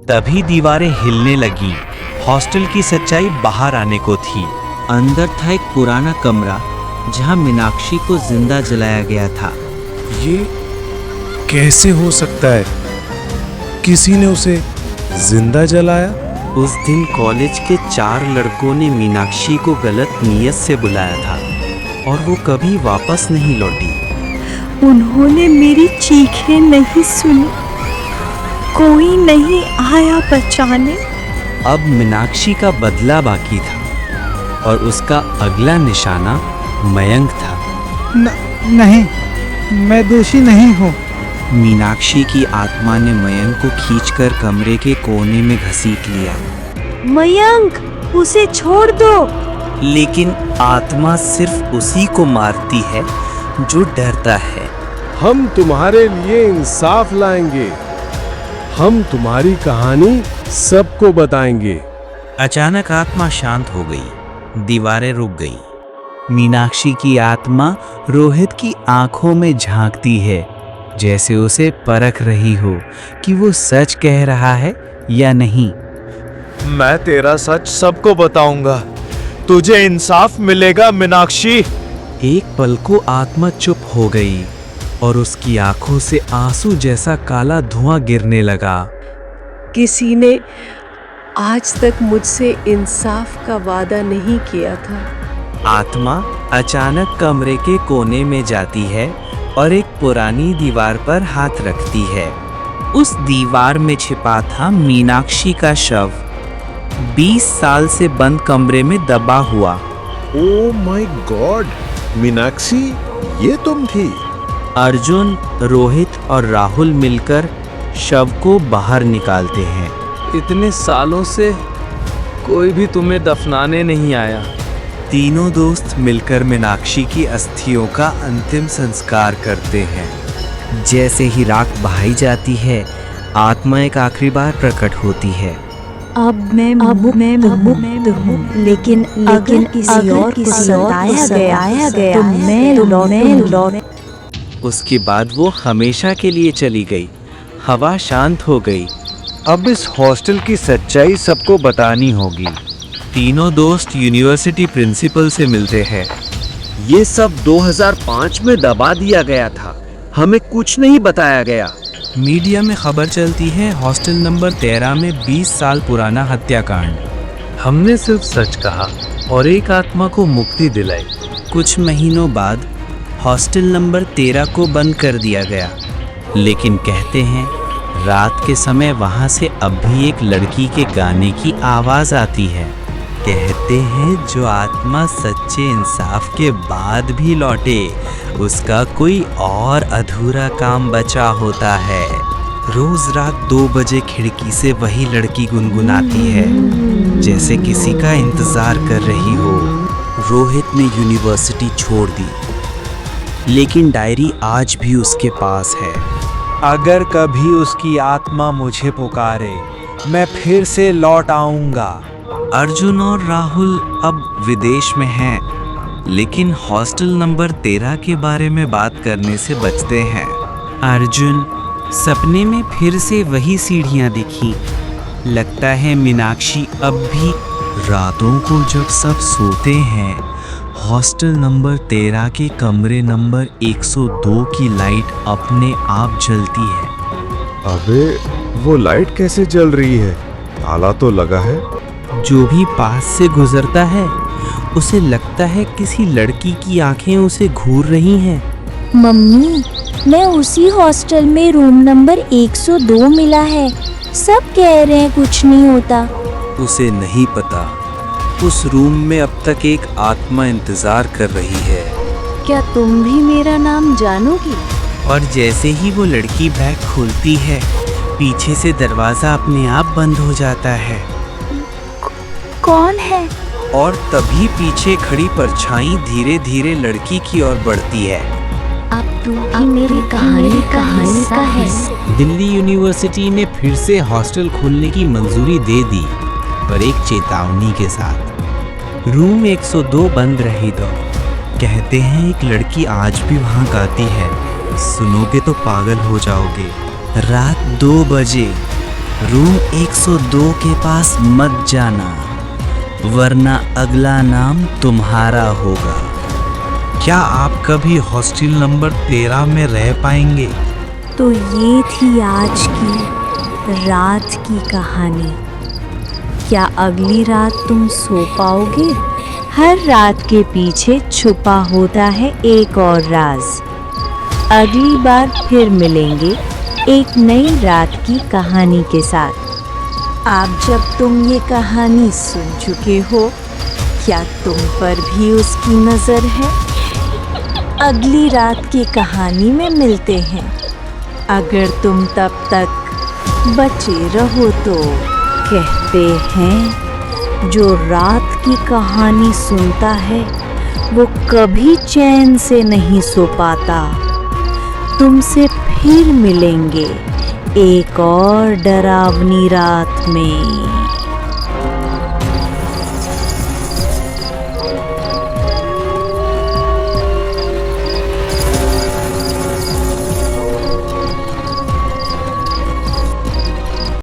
तभी दीवारें हिलने लगी। हॉस्टल की सच्चाई बाहर आने को थी। अंदर था एक पुराना कमरा जहां मीनाक्षी को जिंदा जलाया गया था। ये कैसे हो सकता है? किसी ने उसे जिंदा जलाया? उस दिन कॉलेज के 4 लड़कों ने मीनाक्षी को गलत नीयत से बुलाया था और वो कभी वापस नहीं लौटी। उन्होंने मेरी चीखें नहीं सुनी, कोई नहीं आया बचाने। अब मीनाक्षी का बदला बाकी था और उसका अगला निशाना मयंक था। नहीं, मैं दोषी नहीं हूँ। मीनाक्षी की आत्मा ने मयंक को खींचकर कमरे के कोने में घसीट लिया। मयंक, उसे छोड़ दो। लेकिन आत्मा सिर्फ उसी को मारती है जो डरता है। हम तुम्हारे लिए इंसाफ लाएंगे। हम तुम्हारी कहानी सबको बताएंगे। अचानक आत्मा शांत हो गई। दीवारें रुक गई। मीनाक्षी की आत्मा रोहित की आंखों में झांकती है, जैसे उसे परख रही हो कि वो सच कह रहा है या नहीं। मैं तेरा सच सबको बताऊंगा। तुझे इंसाफ मिलेगा मीनाक्षी। एक पल को आत्मा चुप हो गई और उसकी आंखों से आंसू जैसा काला धुआं गिरने लगा। किसी ने आज तक मुझसे इंसाफ का वादा नहीं किया था। आत्मा अचानक कमरे के कोने में जाती है और एक पुरानी दीवार पर हाथ रखती है। उस दीवार में छिपा था मीनाक्षी का शव, 20 साल से बंद कमरे में दबा हुआ। ओह माय गॉड, मीनाक्षी, ये तुम थी? अर्जुन, रोहित और राहुल मिलकर शव को बाहर निकालते हैं। इतने सालों से कोई भी तुम्हें दफनाने नहीं आया। तीनों दोस्त मिलकर मीनाक्षी की अस्थियों का अंतिम संस्कार करते हैं। जैसे ही राख बहाई जाती है, आत्मा एक आखिरी बार प्रकट होती है। अब मैं मुक्त हूँ, लेकिन अगर किसी और को सताया गया तो मैं लौट। उसके बाद वो हमेशा के लिए चली गई। हवा शांत हो गई। अब इस हॉस्टल की सच्चाई सबको बतानी होगी। तीनों दोस्त यूनिवर्सिटी प्रिंसिपल से मिलते हैं। ये सब 2005 में दबा दिया गया था, हमें कुछ नहीं बताया गया। मीडिया में खबर चलती है हॉस्टल नंबर 13 में 20 साल पुराना हत्याकांड। हमने सिर्फ सच कहा और एक आत्मा को मुक्ति दिलाई। कुछ महीनों बाद हॉस्टल नंबर 13 को बंद कर दिया गया, लेकिन कहते हैं रात के समय वहां से अब भी एक लड़की के गाने की आवाज आती है। कहते हैं जो आत्मा सच्चे इंसाफ के बाद भी लौटे, उसका कोई और अधूरा काम बचा होता है। रोज रात 2 बजे खिड़की से वही लड़की गुनगुनाती है, जैसे किसी का इंतजार कर रही हो। रोहित ने यूनिवर्सिटी छोड़ दी, लेकिन डायरी आज भी उसके पास है। अगर कभी उसकी आत्मा मुझे पुकारे, मैं फिर से लौट आऊंगा। अर्जुन और राहुल अब विदेश में हैं, लेकिन हॉस्टल नंबर 13 के बारे में बात करने से बचते हैं। अर्जुन सपने में फिर से वही सीढ़ियां दिखी। लगता है मीनाक्षी अब भी रातों को जब सब सोते हैं, हॉस्टल नंबर 13 के कमरे नंबर 102 की लाइट अपने आप जलती है। अबे, वो लाइट कैसे जल रही है? ताला तो लगा है। जो भी पास से गुजरता है उसे लगता है किसी लड़की की आंखें उसे घूर रही हैं। मम्मी, मैं उसी हॉस्टल में रूम नंबर 102 मिला है। सब कह रहे हैं कुछ नहीं होता। उसे नहीं पता, उस रूम में अब तक एक आत्मा इंतजार कर रही है। क्या तुम भी मेरा नाम जानोगी? और जैसे ही वो लड़की बैग खोलती है, पीछे से दरवाजा अपने आप बंद हो जाता है। कौन है? और तभी पीछे खड़ी परछाई धीरे धीरे लड़की की ओर बढ़ती है। अब मेरी कहानी का हिस्सा है। दिल्ली यूनिवर्सिटी ने फिर से हॉस्टल खोलने की मंजूरी दे दी, पर एक चेतावनी के साथ। रूम 102 बंद रही तो कहते हैं एक लड़की आज भी वहाँ गाती है। सुनोगे तो पागल हो जाओगे। रात 2 बजे रूम 102 के पास मत जाना, वरना अगला नाम तुम्हारा होगा। क्या आप कभी हॉस्टल नंबर 13 में रह पाएंगे? तो ये थी आज की रात की कहानी। क्या अगली रात तुम सो पाओगे? हर रात के पीछे छुपा होता है एक और राज। अगली बार फिर मिलेंगे एक नई रात की कहानी के साथ। आप जब तुम ये कहानी सुन चुके हो, क्या तुम पर भी उसकी नज़र है? अगली रात की कहानी में मिलते हैं। अगर तुम तब तक बचे रहो तो कहते हैं जो रात की कहानी सुनता है वो कभी चैन से नहीं सो पाता। तुमसे फिर मिलेंगे एक और डरावनी रात में।